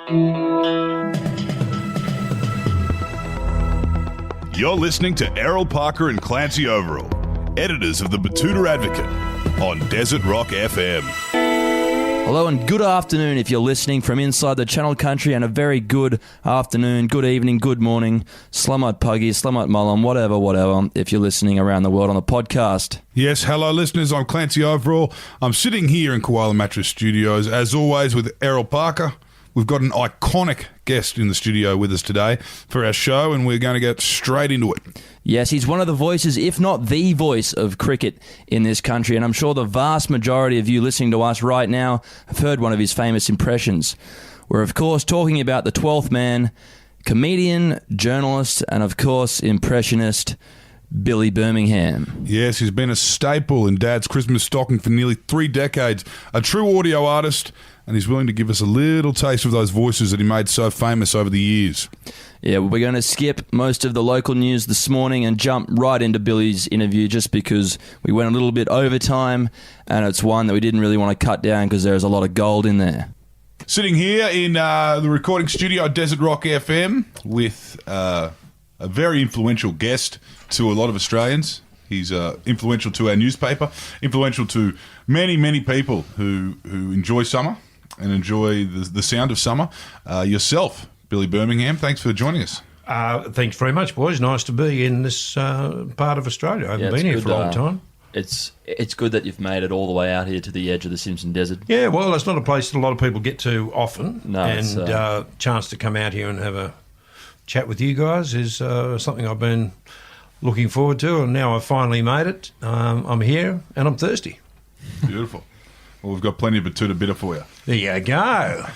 You're listening to Errol Parker and Clancy Overall, editors of the Betoota Advocate, on Desert Rock FM. Hello and good afternoon if you're listening from inside the Channel Country, and a very good afternoon, good evening, good morning, Slumut Puggy, Slumut Mullen, whatever, if you're listening around the world on the podcast. Yes, hello listeners, I'm Clancy Overall. I'm sitting here in Koala Mattress Studios, as always, with Errol Parker. We've got an iconic guest in the studio with us today for our show, and we're going to get straight into it. Yes, he's one of the voices, if not the voice, of cricket in this country, and I'm sure the vast majority of you listening to us right now have heard one of his famous impressions. We're, of course, talking about the 12th man, comedian, journalist, and, of course, impressionist, Billy Birmingham. Yes, he's been a staple in Dad's Christmas stocking for nearly 3 decades, a true audio artist, and he's willing to give us a little taste of those voices that he made so famous over the years. Yeah, we're going to skip most of the local news this morning and jump right into Billy's interview just because we went a little bit over time, and it's one that we didn't really want to cut down because there's a lot of gold in there. Sitting here in the recording studio at Desert Rock FM with a very influential guest to a lot of Australians. He's influential to our newspaper, influential to many, many people who enjoy summer and enjoy the sound of summer. Yourself, Billy Birmingham, thanks for joining us. Thanks very much, boys. Nice to be in this part of Australia. I haven't been here for a long time. It's good that you've made it all the way out here to the edge of the Simpson Desert. Yeah, well, it's not a place that a lot of people get to often. No, and chance to come out here and have a chat with you guys is something I've been looking forward to, and now I've finally made it. I'm here and I'm thirsty. Beautiful. Well, we've got plenty of Betoota bitter for you. There you go.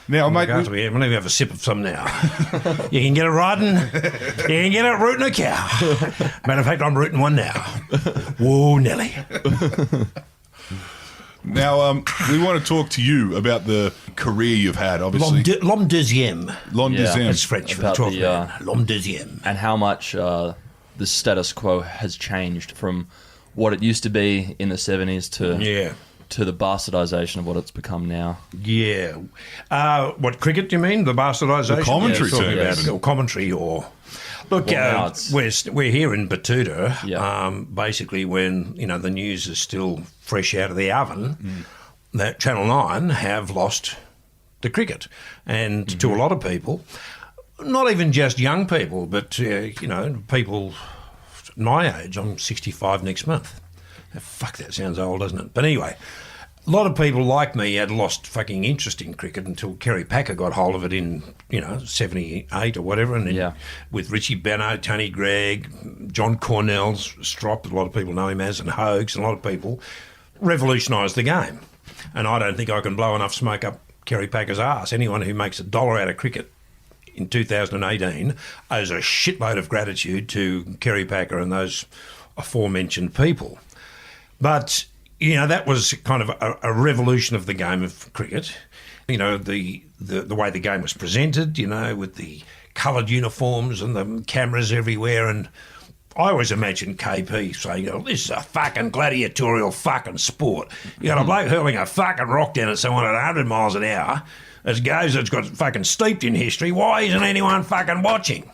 Now, mate, I'm going to have a sip of some now. You can get it riding. You can get it rooting a cow. Matter of fact, I'm rooting one now. Whoa, Nelly. Now, we want to talk to you about the career you've had, obviously. L'homme deuxième. L'homme deuxième. That's French for the 12th man. L'homme deuxième. And how much the status quo has changed from what it used to be in the 70s to the bastardisation of what it's become now. Yeah. What, cricket, do you mean? The bastardisation? The commentary talking term, about yes. it. Or commentary or... Look, we're here in Betoota, basically when, the news is still fresh out of the oven, that Channel 9 have lost the cricket. And to a lot of people, not even just young people, but, people my age, I'm 65 next month. Fuck, that sounds old, doesn't it? But anyway, a lot of people like me had lost fucking interest in cricket until Kerry Packer got hold of it in, 78 or whatever, and then with Richie Benaud, Tony Gregg, John Cornell's Strop, a lot of people know him as, and Hoax, and a lot of people revolutionised the game. And I don't think I can blow enough smoke up Kerry Packer's arse. Anyone who makes $1 out of cricket in 2018 owes a shitload of gratitude to Kerry Packer and those aforementioned people. But, that was kind of a revolution of the game of cricket. The way the game was presented, with the coloured uniforms and the cameras everywhere. And I always imagined KP saying, this is a fucking gladiatorial fucking sport. You got a bloke hurling a fucking rock down at someone at 100 miles an hour. As goes, it's got fucking steeped in history. Why isn't anyone fucking watching?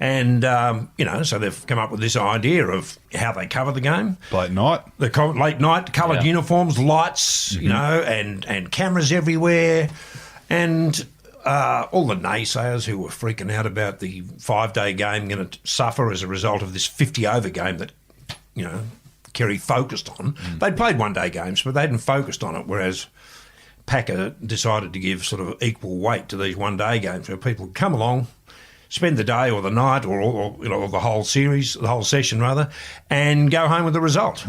And, so they've come up with this idea of how they cover the game. Late night. Late night, coloured uniforms, lights, and cameras everywhere. And all the naysayers who were freaking out about the 5-day game going to suffer as a result of this 50-over game that, Kerry focused on. They'd played one-day games, but they hadn't focused on it, whereas Packer decided to give sort of equal weight to these one-day games where people would come along, spend the day or the night or the whole series, the whole session rather, and go home with the result.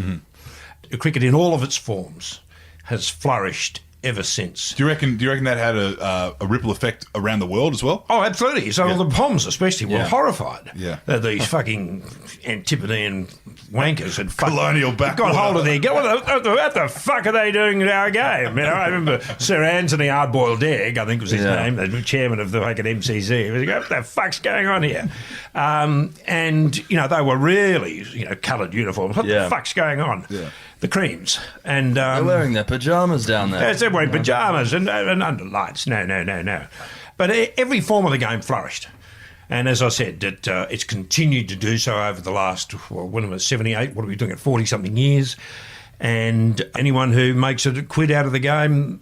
Cricket in all of its forms has flourished ever since. Do you reckon that had a ripple effect around the world as well? Oh, absolutely. So the Poms especially were horrified that these fucking Antipodean wankers had colonial backwater got hold of their game. What the fuck are they doing in our game? I remember Sir Anthony Hardboiled Egg, I think was his name, the chairman of the fucking MCC. He was like, what the fuck's going on here? And they were really coloured uniforms. What the fuck's going on? Yeah. The creams. And they're wearing their pyjamas down there. Yes, they're wearing pyjamas and under lights. No. But every form of the game flourished. And as I said, it's continued to do so over the last, when am I, 78, what are we doing at 40-something years? And anyone who makes a quid out of the game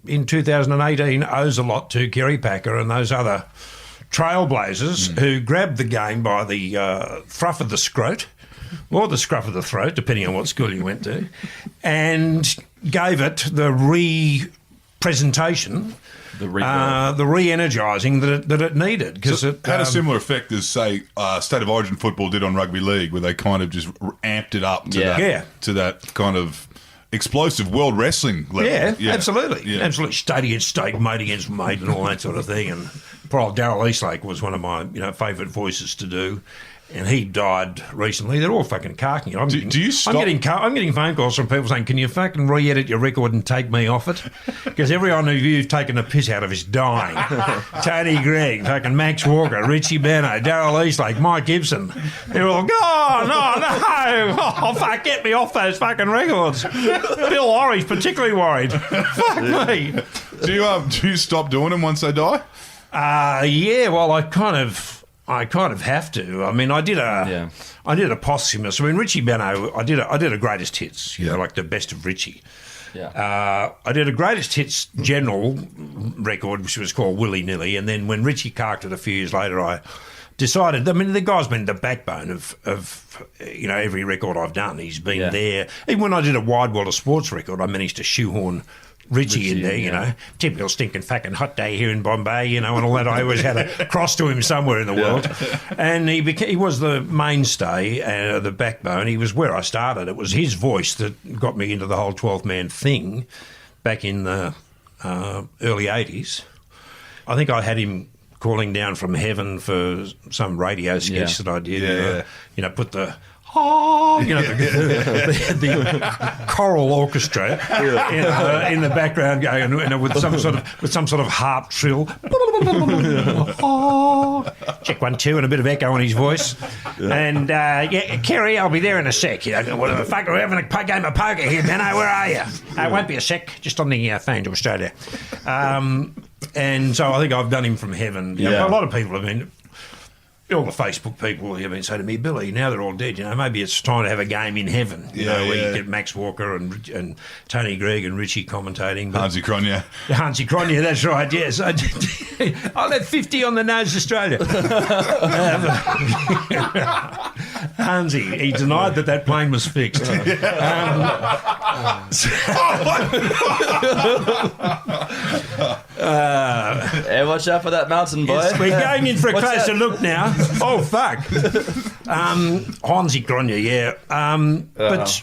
in 2018 owes a lot to Kerry Packer and those other trailblazers who grabbed the game by the thruff of the scrot, or the scruff of the throat, depending on what school you went to, and gave it the re-presentation, the re-energising that it needed. Because so it had a similar effect as, say, State of Origin football did on rugby league, where they kind of just amped it up to that kind of explosive world wrestling level. Yeah, absolutely. Yeah. Absolutely. State against state, mate against mate, and all that sort of thing. And poor old Darryl Eastlake was one of my favourite voices to do. And he died recently. They're all fucking carking it. Do you stop? I'm getting phone calls from people saying, "Can you fucking re-edit your record and take me off it?" Because everyone who you've taken the piss out of is dying. Tony Gregg, fucking Max Walker, Richie Beno, Darryl Eastlake, Mike Gibson. They're all, no. Oh, fuck, get me off those fucking records. Bill Orrie's particularly worried. Fuck me. Do you stop doing them once they die? Yeah, well, I kind of have to. I mean, I did a posthumous. I mean, Richie Beno. I did a greatest hits. Like the best of Richie. Yeah. I did a greatest hits general record, which was called Willy Nilly, and then when Richie carked it a few years later, I decided. I mean, the guy's been the backbone of every record I've done. He's been there. Even when I did a Wide World of Sports record, I managed to shoehorn Richie in there, typical stinking fucking hot day here in Bombay, and all that. I always had a cross to him somewhere in the world. And he was the mainstay, the backbone. He was where I started. It was his voice that got me into the whole 12th man thing back in the early 80s. I think I had him calling down from heaven for some radio sketch that I did. Put the... the choral orchestra in the background going with some sort of harp trill. Check 1 2 and a bit of echo in his voice. And Kerry, I'll be there in a sec. What the fuck? We're having a game of poker here, Benno. Where are you? It won't be a sec. Just on the phone to Australia. And so I think I've done him from heaven. A lot of people have been. All the Facebook people have been saying to me, Billy, now they're all dead, maybe it's time to have a game in heaven, where you get Max Walker and Tony Gregg and Richie commentating. Hansi Cronje, that's right, yes. I'll have 50 on the nose, Australia. Hansi, he denied that plane was fixed. Watch out for that mountain, boy. Yes, we're going in for a closer look now. Oh, fuck. Hansi Cronje, But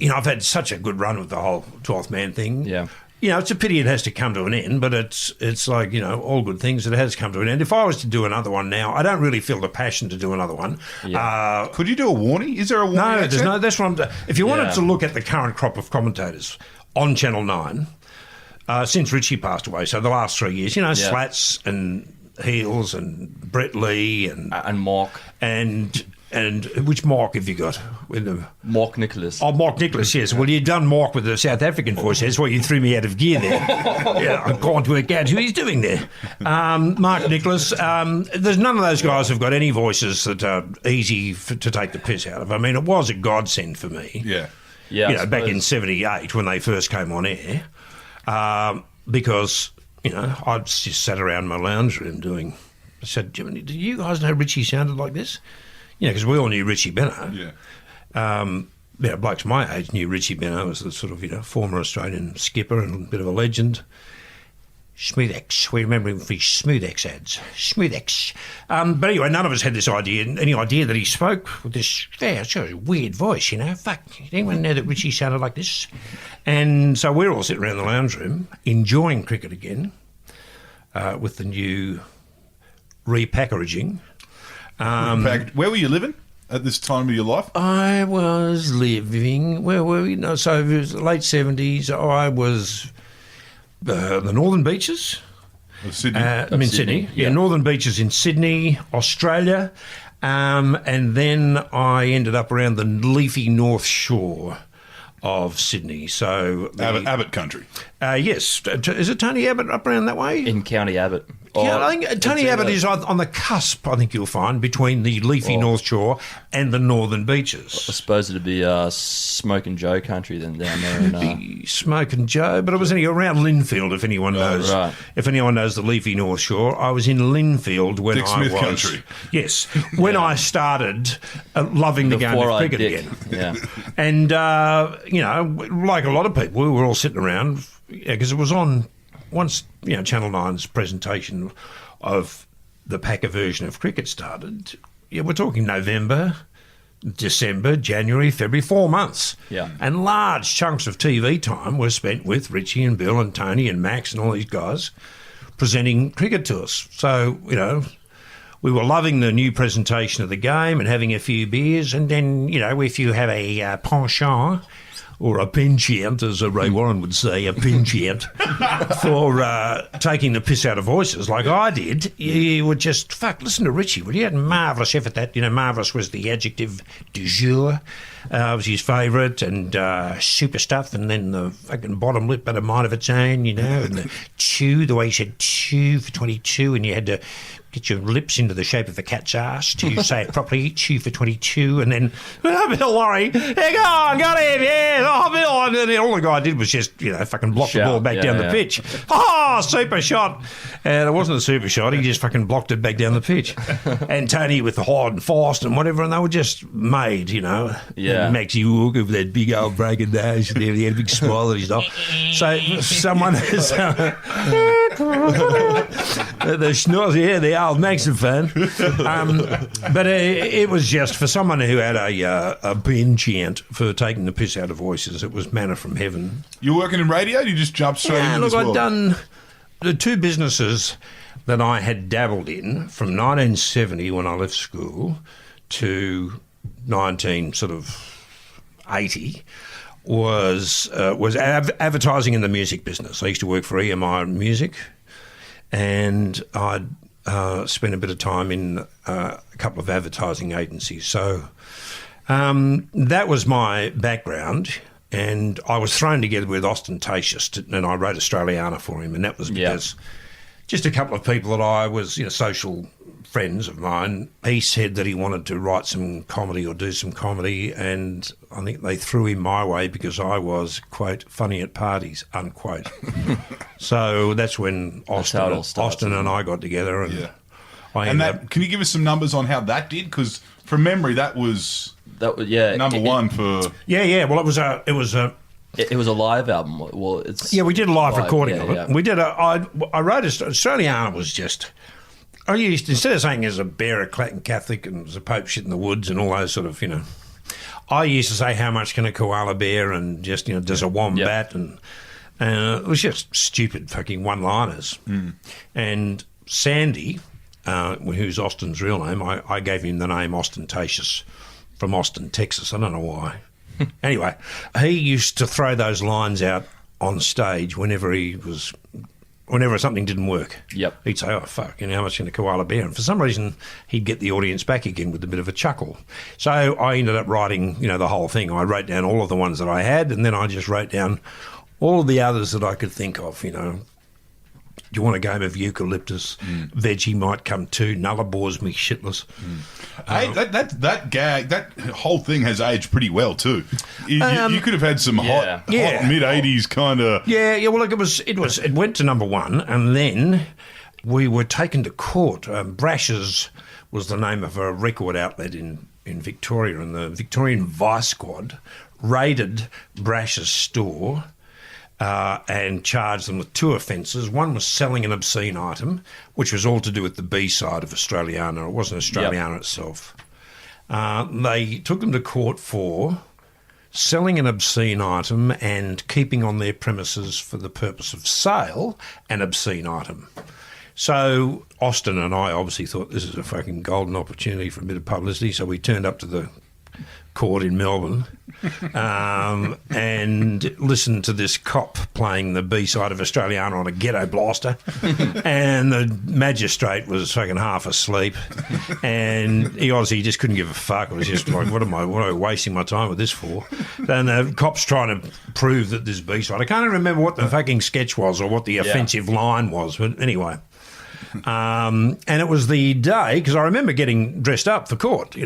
I've had such a good run with the whole 12th man thing. Yeah. It's a pity it has to come to an end, but it's like, all good things, it has come to an end. If I was to do another one now, I don't really feel the passion to do another one. Yeah. Could you do a warning? Is there a warning? No, there's no. That's what I'm. If you wanted to look at the current crop of commentators on Channel 9, since Richie passed away, so the last 3 years, Slats and Heels and Brett Lee and Mark and which Mark have you got? Mark Nicholas. Oh, Mark Nicholas, yes. Well, you've done Mark with the South African voice. That's why you threw me out of gear there. I can't work out who he's doing there. Mark Nicholas. There's none of those guys have got any voices that are easy to take the piss out of. I mean, it was a godsend for me. Yeah. Back in '78 when they first came on air, because I just sat around my lounge room I said, Jimmy, do you guys know Richie sounded like this? Because we all knew Richie Beno. Blokes my age knew Richie Beno as the sort of, former Australian skipper and a bit of a legend. Smooth-X. We remember him for his Smooth-X ads. Smooth-X. But anyway, none of us had this idea, any idea that he spoke with this sort of weird voice, Fuck, did anyone know that Richie sounded like this? And so we're all sitting around the lounge room enjoying cricket again with the new repackaging. Where were you living at this time of your life? I was living, where were we? No, so it was late 70s. I was the Northern Beaches. Sydney. I'm in Sydney. Yeah, Northern Beaches in Sydney, Australia. And then I ended up around the leafy North Shore of Sydney. So Abbott country. Yes. Is it Tony Abbott up around that way? In County Abbott. Yeah, I think Tony Abbott is on the cusp, I think you'll find, between the leafy North Shore and the northern beaches. I suppose it'd be Smoke and Joe country then down there. And, Smoke and Joe, but it was only around Linfield, if anyone knows. Right. If anyone knows the leafy North Shore, I was in Linfield when Dick Smith I was... country. Yes, when I started loving the game of cricket again. Yeah. And, like a lot of people, we were all sitting around, because it was on... Once Channel 9's presentation of the Packer version of cricket started, we're talking November, December, January, February, 4 months. Yeah. And large chunks of TV time were spent with Richie and Bill and Tony and Max and all these guys presenting cricket to us. So, we were loving the new presentation of the game and having a few beers. And then, if you have a penchant... or a penchant, as Ray Warren would say, a penchant, for taking the piss out of voices like I did, you would just, listen to Richie, would you? Had marvellous effort that, marvellous was the adjective du jour, was his favourite, and super stuff, and then the fucking bottom lip had a mind of its own, and the chew, the way he said chew for 22, and you had to get your lips into the shape of the cat's ass to say it properly, chew for 22, and then, Bill Laurie, hey, go on, got him, yeah, Bill, and then all the guy did was just, fucking block the ball back down the pitch. Oh, super shot. And it wasn't a super shot, he just fucking blocked it back down the pitch. And Tony with the hard and fast and whatever, and they were just made, Yeah. And Maxie Walker with that big old breaking nose, and he had a big smile at his dog. So someone has... the schnoz, the old Maxophone. But it was just for someone who had a penchant for taking the piss out of voices. It was manna from heaven. You're working in radio? You just jumped straight into this world? I'd done the two businesses that I had dabbled in from 1970 when I left school to 1980 was advertising in the music business. I used to work for EMI Music, and I'd spent a bit of time in a couple of advertising agencies. So that was my background, and I was thrown together with Ostentatious, and I wrote Australiana for him, and that was because just a couple of people that I was, social friends of mine, he said that he wanted to write some comedy or do some comedy, and I think they threw him my way because I was, quote, funny at parties, unquote. So that's when Austin and I got together. And can you give us some numbers on how that did? Because from memory, that was number one for... Yeah. Well, it was a live album. Well, we did a live recording of it. Yeah. We did I wrote Australiana was just... I used, instead of saying there's a bear, a Clacton Catholic, and there's a Pope shit in the woods and all those sort of, I used to say, how much can a koala bear, and just, does a wombat, and it was just stupid fucking one-liners. And Sandy, who's Austin's real name, I gave him the name Ostentatious from Austin, Texas. I don't know why. Anyway, he used to throw those lines out on stage whenever something didn't work. Yep. He'd say, oh, fuck, how much can a koala bear? And for some reason, he'd get the audience back again with a bit of a chuckle. So I ended up writing, the whole thing. I wrote down all of the ones that I had, and then I just wrote down all of the others that I could think of, Do you want a game of eucalyptus? Veggie might come too. Nulla bores me shitless. Hey, that gag, that whole thing has aged pretty well too. You could have had some hot mid-80s kind of... Yeah, well, look, it went to number one, and then we were taken to court. Brash's was the name of a record outlet in Victoria, and the Victorian Vice Squad raided Brash's store and charged them with two offences. One was selling an obscene item, which was all to do with the B side of Australiana. It wasn't Australiana itself. They took them to court for selling an obscene item and keeping on their premises for the purpose of sale an obscene item. So Austin and I obviously thought this is a fucking golden opportunity for a bit of publicity, so we turned up to the court in Melbourne, and listened to this cop playing the B-side of Australiana on a ghetto blaster, and the magistrate was fucking half asleep, and he obviously just couldn't give a fuck. It was just like, what am I wasting my time with this for? And the cop's trying to prove that this B-side. I can't even remember what the fucking sketch was or what the offensive line was, but anyway. And it was the day, because I remember getting dressed up for court,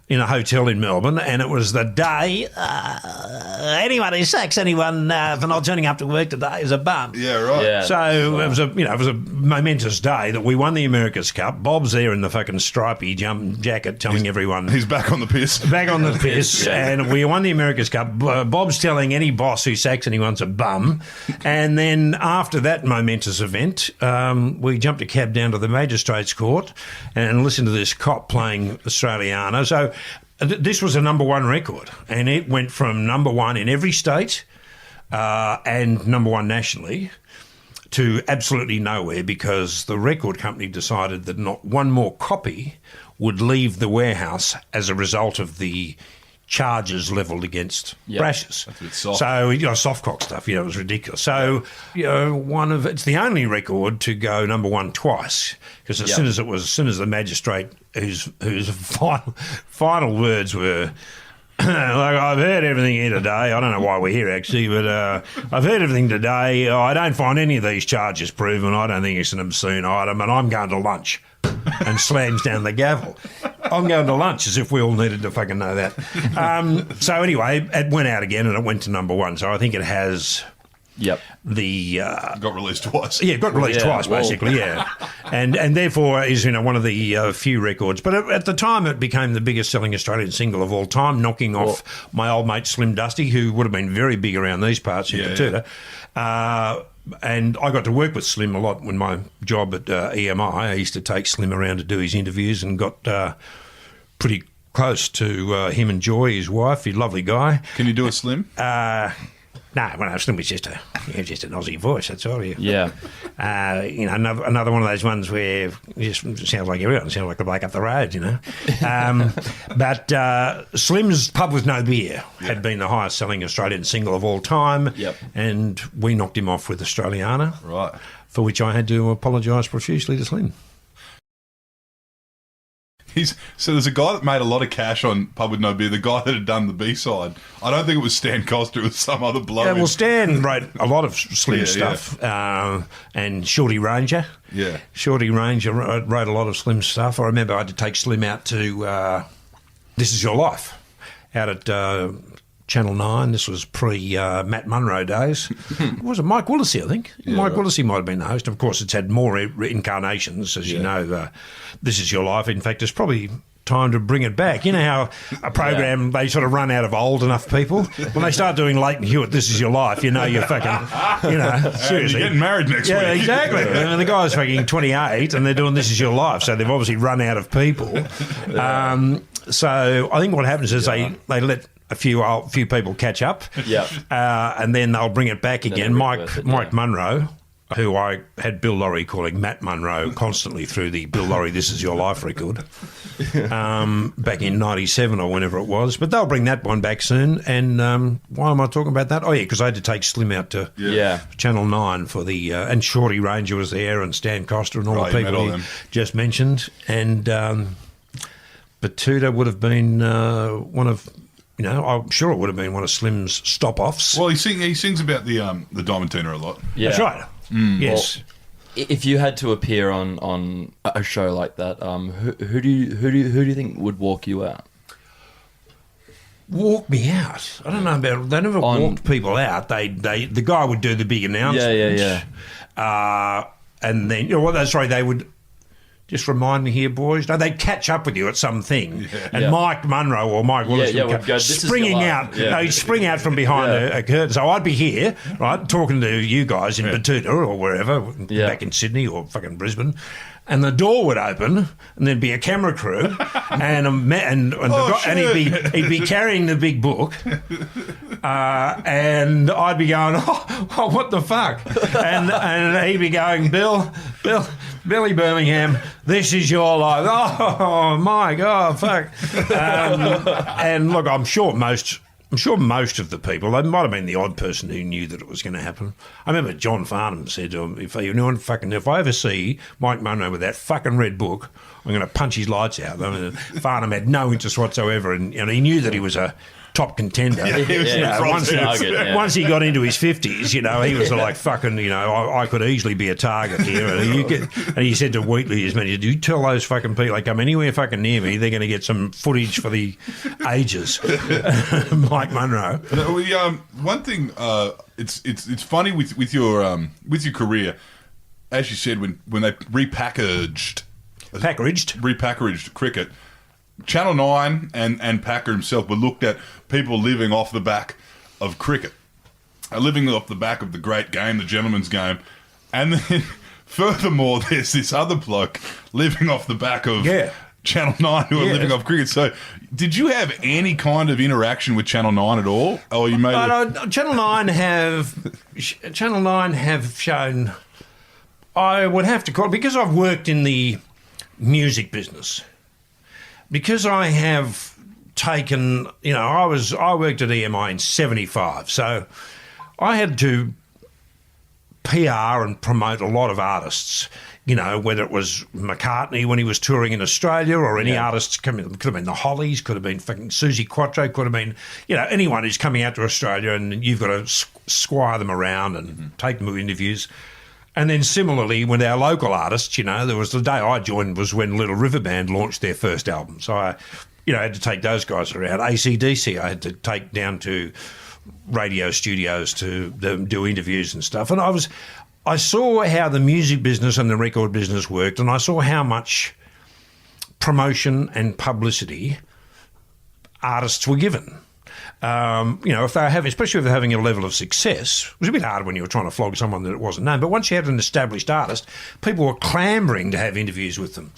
in a hotel in Melbourne, and it was the day anyone who sacks anyone for not turning up to work today is a bum. Yeah, right. Yeah. So it was a momentous day that we won the America's Cup. Bob's there in the fucking stripy jacket telling everyone he's back on the piss. Back on the piss, and we won the America's Cup. Bob's telling any boss who sacks anyone's a bum. And then after that momentous event, we jumped a cab down to the magistrates' court and listened to this cop playing Australiana. So this was a number one record, and it went from number one in every state and number one nationally to absolutely nowhere, because the record company decided that not one more copy would leave the warehouse as a result of the charges levelled against Brashes. That's a bit soft. So, softcock stuff, it was ridiculous. So, it's the only record to go number one twice, because as soon as the magistrate whose final words were, like, I've heard everything here today. I don't know why we're here, actually, but I've heard everything today. I don't find any of these charges proven. I don't think it's an obscene item, and I'm going to lunch. And slams down the gavel. I'm going to lunch, as if we all needed to fucking know that. So anyway, it went out again and it went to number one. So I think it has... Yep. The got released twice. Yeah, got released twice, basically. Yeah, and therefore is one of the few records. But at the time, it became the biggest selling Australian single of all time, knocking off my old mate Slim Dusty, who would have been very big around these parts in Betoota. And I got to work with Slim a lot when my job at EMI. I used to take Slim around to do his interviews and got pretty close to him and Joy, his wife. He's a lovely guy. Can you do a Slim? No, Slim was just an Aussie voice. That's all. Yeah. Another one of those ones where it just sounds like everyone. Sounds like the bloke up the road, But Slim's Pub with No Beer had been the highest selling Australian single of all time. Yep. And we knocked him off with Australiana. Right. For which I had to apologise profusely to Slim. So there's a guy that made a lot of cash on Pub with No Beer, the guy that had done the B-side. I don't think it was Stan Coster, it was some other bloke. Yeah, well, Stan wrote a lot of Slim stuff, and Shorty Ranger. Yeah. Shorty Ranger wrote a lot of Slim stuff. I remember I had to take Slim out to This Is Your Life out at Channel 9. This was pre-Matt Munro days. Was it Mike Willesee, I think? Yeah, Mike Willesee might have been the host. Of course, it's had more incarnations, as you know. This Is Your Life. In fact, it's probably time to bring it back. You know how a program, they sort of run out of old enough people? When they start doing Leighton Hewitt, This Is Your Life, you're fucking, seriously. You're getting married next week. Yeah, exactly. And the guy's fucking 28 and they're doing This Is Your Life, so they've obviously run out of people. So I think what happens is they let a few people catch up, and then they'll bring it back again. Mike Munro, who I had Bill Laurie calling Matt Munro constantly through the Bill Laurie This Is Your Life record, back in 97 or whenever it was. But they'll bring that one back soon. And why am I talking about that? Oh, yeah, because I had to take Slim out to Channel 9 for the... and Shorty Ranger was there, and Stan Coster and all the people he just mentioned. And Betoota would have been one of... I'm sure it would have been one of Slim's stop-offs. Well, he sings about the Diamantina a lot. Yeah. That's right. Yes. Well, if you had to appear on a show like that, who do you think would walk you out? Walk me out? I don't know about. They never walked people out. The guy would do the big announcement. Yeah. And then they would. Just remind me here, boys. No, they'd catch up with you at something. Yeah. And Mike Munro or Mike Willis would go springing out. Yeah. He'd spring out from behind a curtain. So I'd be here, right, talking to you guys in Betoota or wherever, back in Sydney or fucking Brisbane. And the door would open, and there'd be a camera crew, and he'd be carrying the big book, and I'd be going, oh, what the fuck? And he'd be going, Bill, Billy Birmingham, this is your life. Oh, my God, fuck. And look, I'm sure most of the people, there might have been the odd person who knew that it was going to happen. I remember John Farnham said to him, if I ever see Mike Munro with that fucking red book, I'm going to punch his lights out. I mean, Farnham had no interest whatsoever, and he knew that he was a top contender. Once he got into his 50s, he was like fucking, I could easily be a target here. And he said to Wheatley, his manager, do you tell those fucking people they come anywhere fucking near me, they're going to get some footage for the ages. Mike Munro. One thing, it's funny with your career, as you said, when they repackaged cricket. Channel 9 and Packer himself were looked at people living off the back of cricket, living off the back of the great game, the gentleman's game. And then, furthermore, there's this other bloke living off the back of Channel 9 who are living off cricket. So, did you have any kind of interaction with Channel 9 at all? Or you Channel 9 have shown, I would have to call, because I've worked in the music business, because I have taken, I worked at EMI in 75, so I had to PR and promote a lot of artists, whether it was McCartney when he was touring in Australia or any artists coming, could have been the Hollies, could have been fucking Susie Quattro, could have been, anyone who's coming out to Australia, and you've got to squire them around and take them to interviews. And then similarly, with our local artists, there was the day I joined was when Little River Band launched their first album. So I, had to take those guys around. AC/DC, I had to take down to radio studios to do interviews and stuff. And I saw how the music business and the record business worked, and I saw how much promotion and publicity artists were given. If they're especially if they're having a level of success, it was a bit hard when you were trying to flog someone that it wasn't known. But once you had an established artist, people were clamouring to have interviews with them.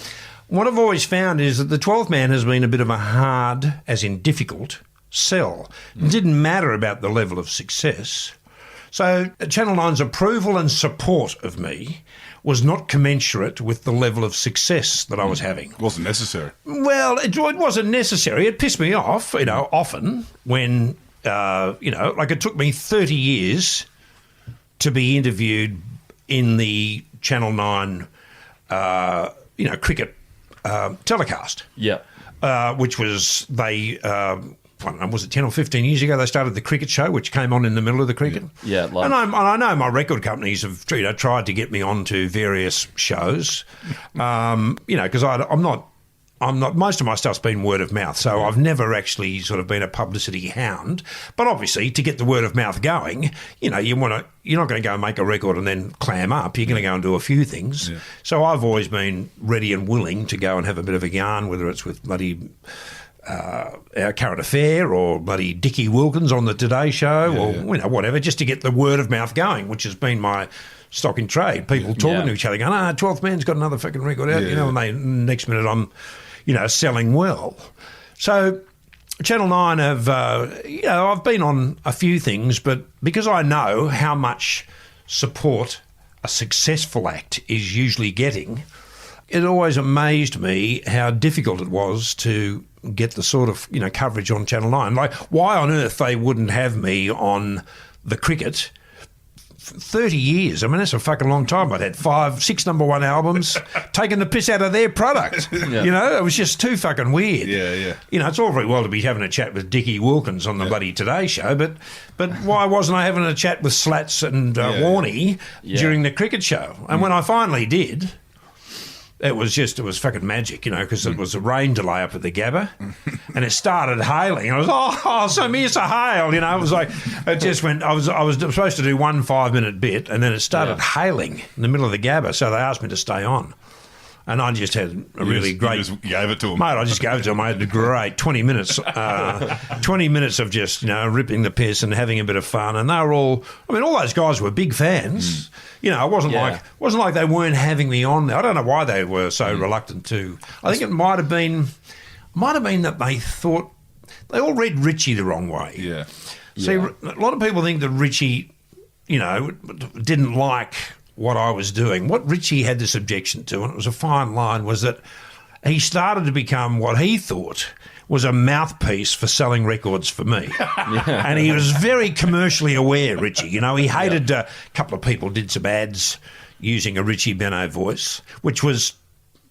What I've always found is that the 12th Man has been a bit of a hard, as in difficult, sell. It didn't matter about the level of success. So Channel 9's approval and support of me was not commensurate with the level of success that I was having. It wasn't necessary. Well, it wasn't necessary. It pissed me off, often when, it took me 30 years to be interviewed in the Channel 9, cricket telecast. Yeah. Which was I don't know, was it 10 or 15 years ago they started the cricket show, which came on in the middle of the cricket? Yeah. And I know my record companies have tried to get me onto various shows, because I'm not, most of my stuff's been word of mouth, so I've never actually sort of been a publicity hound. But obviously, to get the word of mouth going, you're not going to go and make a record and then clam up. You're going to go and do a few things. Yeah. So I've always been ready and willing to go and have a bit of a yarn, whether it's with bloody Our Current Affair or bloody Dickie Wilkins on the Today Show or whatever, just to get the word of mouth going, which has been my stock in trade. People talking to each other going, 12th Man's got another fucking record out, and next minute I'm, selling well. So Channel 9 have, I've been on a few things, but because I know how much support a successful act is usually getting, it always amazed me how difficult it was to get the sort of, coverage on Channel 9. Like, why on earth they wouldn't have me on the cricket 30 years. I mean, that's a fucking long time. I'd had 5-6 number one albums, taking the piss out of their product. It was just too fucking weird. It's all very well to be having a chat with Dickie Wilkins on the bloody Today Show, but why wasn't I having a chat with Slats and Warney during the cricket show? And when I finally did, it was fucking magic, because it was a rain delay up at the Gabba, and it started hailing. I was, so here's a hail, it was like, it just went, I was supposed to do 1 5-minute bit, and then it started hailing in the middle of the Gabba, so they asked me to stay on. And I just had a really great... You just gave it to them. Mate, I just gave it to them. I had a great 20 minutes, 20 minutes of just, ripping the piss and having a bit of fun. And they were all those guys were big fans. It wasn't like they weren't having me on there. I don't know why they were so reluctant to. I think it might have been that they thought, they all read Richie the wrong way. See, a lot of people think that Richie, didn't like what I was doing. What Richie had this objection to, and it was a fine line, was that he started to become what he thought was a mouthpiece for selling records for me. And he was very commercially aware, Richie. You know, he hated a couple of people did some ads using a Richie Benaud voice, which was...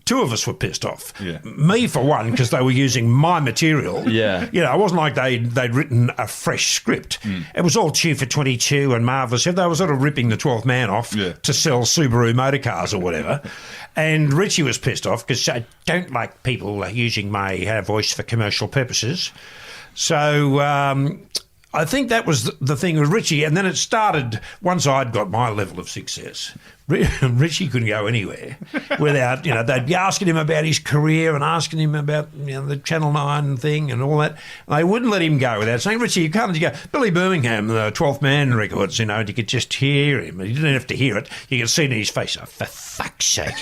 Two of us were pissed off. Yeah. Me, for one, because they were using my material. Yeah. You know, it wasn't like they'd written a fresh script. It was all Cheer for 22 and Marvellous. They were sort of ripping the 12th Man off to sell Subaru motor cars or whatever. And Richie was pissed off because I don't like people using my voice for commercial purposes. So... I think that was the thing with Richie, and then it started once I'd got my level of success. Richie couldn't go anywhere without, you know, they'd be asking him about his career and asking him about, you know, the Channel 9 thing and all that. And they wouldn't let him go without saying, Richie, you can't go. Billy Birmingham, the 12th Man records, you know, you could just hear him. You didn't have to hear it. You could see it in his face. Oh, for fuck's sake.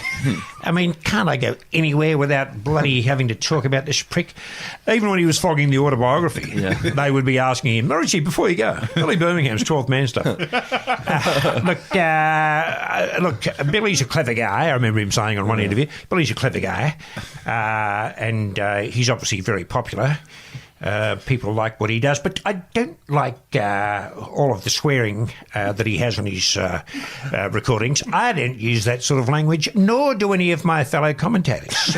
I mean, can't I go anywhere without bloody having to talk about this prick? Even when he was flogging the autobiography, they would be asking him, Richie, before you go, Billy Birmingham's 12th Man stuff. Look, Billy's a clever guy. I remember him saying on one interview, Billy's a clever guy, and he's obviously very popular. People like what he does, but I don't like all of the swearing that he has on his recordings. I don't use that sort of language, nor do any of my fellow commentators.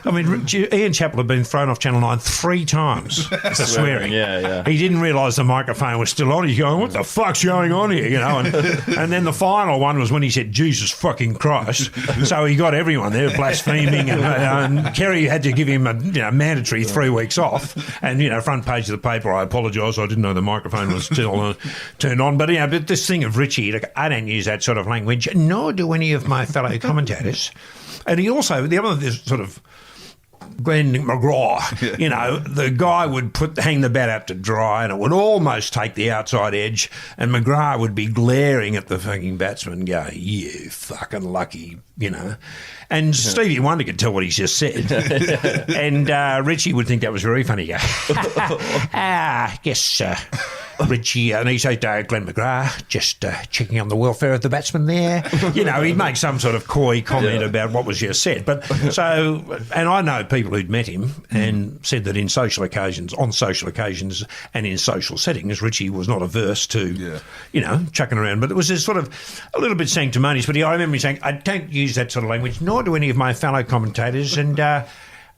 I mean, Ian Chappell had been thrown off Channel 9 3 times for swearing. He didn't realise the microphone was still on. He's going, what the fuck's going on here? You know, and then the final one was when he said, Jesus fucking Christ. So he got everyone there blaspheming, and Kerry had to give him a mandatory 3 weeks off. And, you know, front page of the paper, I apologise, I didn't know the microphone was still turned on. But, you know, but this thing of Richie, like, I don't use that sort of language, nor do any of my fellow commentators. And he also, the other sort of Glenn McGraw, you know, the guy would hang the bat out to dry and it would almost take the outside edge, and McGrath would be glaring at the fucking batsman going, you fucking lucky, you know. And Stevie Wonder could tell what he's just said. And Richie would think that was very funny. Yes, Richie, and he'd say, Glenn McGrath, just checking on the welfare of the batsman there. You know, he'd make some sort of coy comment about what was just said. But so, and I know people who'd met him and said that on social occasions and in social settings, Richie was not averse to, you know, chucking around. But it was sort of a little bit sanctimonious. But I remember him saying, I don't use that sort of language, nor do any of my fellow commentators. And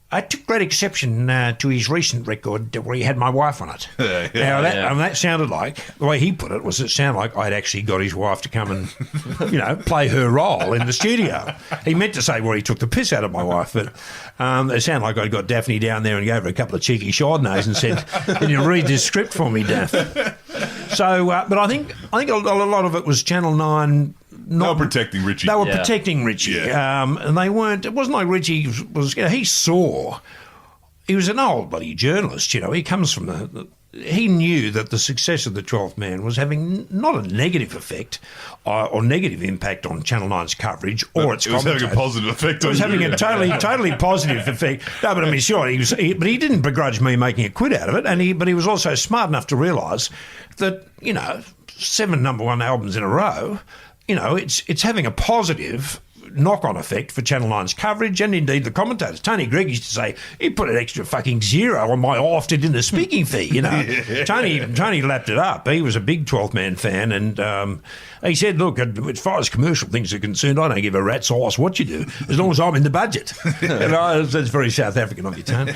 I took great exception to his recent record where he had my wife on it. That sounded like, the way he put it, was it sounded like I'd actually got his wife to come and, you know, play her role in the studio. He meant to say where he took the piss out of my wife, but it sounded like I'd got Daphne down there and gave her a couple of cheeky Chardonnays and said, can you read this script for me, Daff? So, but I think a lot of it was Channel 9... They were protecting Richie. They were protecting Richie. And they weren't... It wasn't like Richie was... You know, he was an old bloody journalist, you know. He comes from he knew that the success of the 12th Man was having not a negative effect or negative impact on Channel 9's coverage or its commentators. It was having a positive effect on you. It was having a totally positive effect. No, but I mean, sure, but he didn't begrudge me making a quid out of it, but he was also smart enough to realise that, you know, 7 number 1 albums in a row... You know, it's having a positive knock-on effect for Channel 9's coverage and indeed the commentators. Tony Gregg used to say, he put an extra fucking 0 on my often in the speaking fee, you know. Tony lapped it up. He was a big 12th Man fan, and he said, look, as far as commercial things are concerned, I don't give a rat's ass what you do, as long as I'm in the budget. And that's very South African of you, Tony.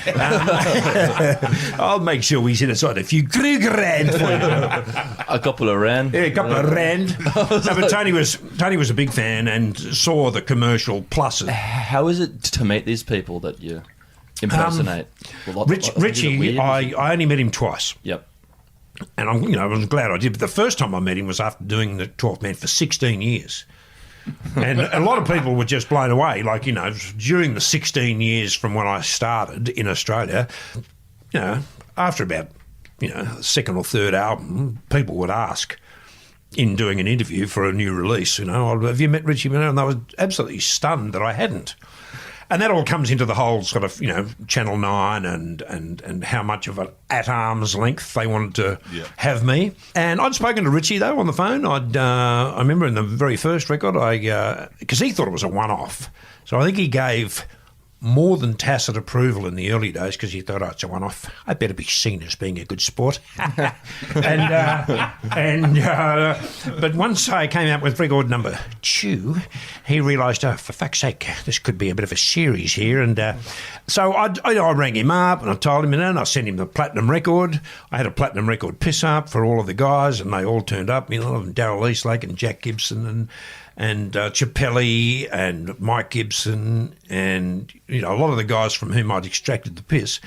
I'll make sure we set aside a few grand for you. A couple of rand. Yeah, a couple of rand. But Tony was a big fan and saw the commercial pluses. How is it to meet these people that you impersonate? Richie, I only met him twice. Yep. And I was glad I did. But the first time I met him was after doing the 12th Man for 16 years. And a lot of people were just blown away. Like, you know, during the 16 years from when I started in Australia, you know, after about, you know, the second or third album, people would ask in doing an interview for a new release, you know, have you met Richie Benaud? And they were absolutely stunned that I hadn't. And that all comes into the whole sort of, Channel 9 and how much of an at arm's length they wanted to have me. And I'd spoken to Richie, though, on the phone. I remember in the very first record, because he thought it was a one-off. So I think he gave more than tacit approval in the early days because he thought, it's a one-off. I better be seen as being a good sport. But once I came out with record number 2, he realised, for fuck's sake, this could be a bit of a series here. And so I rang him up and I told him, and I sent him the platinum record. I had a platinum record piss-up for all of the guys, and they all turned up. Darryl Eastlake and Jack Gibson and Chappelli and Mike Gibson and, a lot of the guys from whom I'd extracted the piss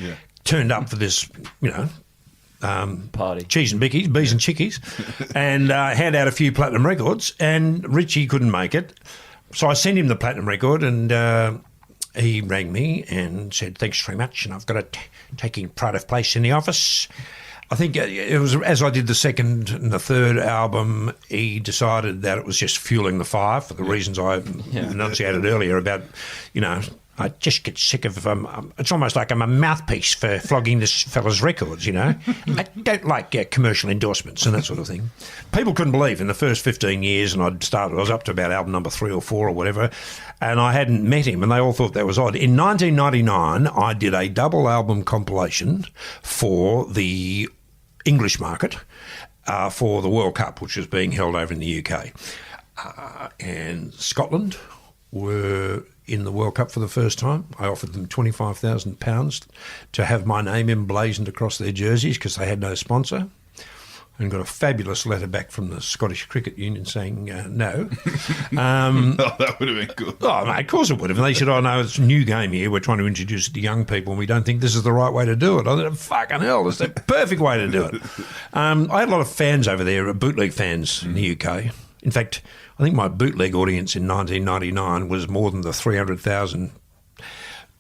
turned up for this, party. Cheese and bickies, bees and chickies, and hand out a few platinum records, and Richie couldn't make it. So I sent him the platinum record, and he rang me and said, thanks very much, and I've got it taking pride of place in the office. I think it was as I did the second and the third album, he decided that it was just fueling the fire for the reasons I enunciated earlier about, I just get sick of it's almost like I'm a mouthpiece for flogging this fella's records, I don't like commercial endorsements and that sort of thing. People couldn't believe in the first 15 years, and I was up to about album number 3 or 4 or whatever, and I hadn't met him, and they all thought that was odd. In 1999, I did a double album compilation for the English market for the World Cup, which was being held over in the UK. And Scotland were in the World Cup for the first time. I offered them £25,000 to have my name emblazoned across their jerseys because they had no sponsor, and got a fabulous letter back from the Scottish Cricket Union saying no. That would have been good. Oh, mate, of course it would have. And they said, no, it's a new game here. We're trying to introduce it to young people, and we don't think this is the right way to do it. I thought, fucking hell, it's the perfect way to do it. I had a lot of fans over there, bootleg fans in the UK. In fact, I think my bootleg audience in 1999 was more than the 300,000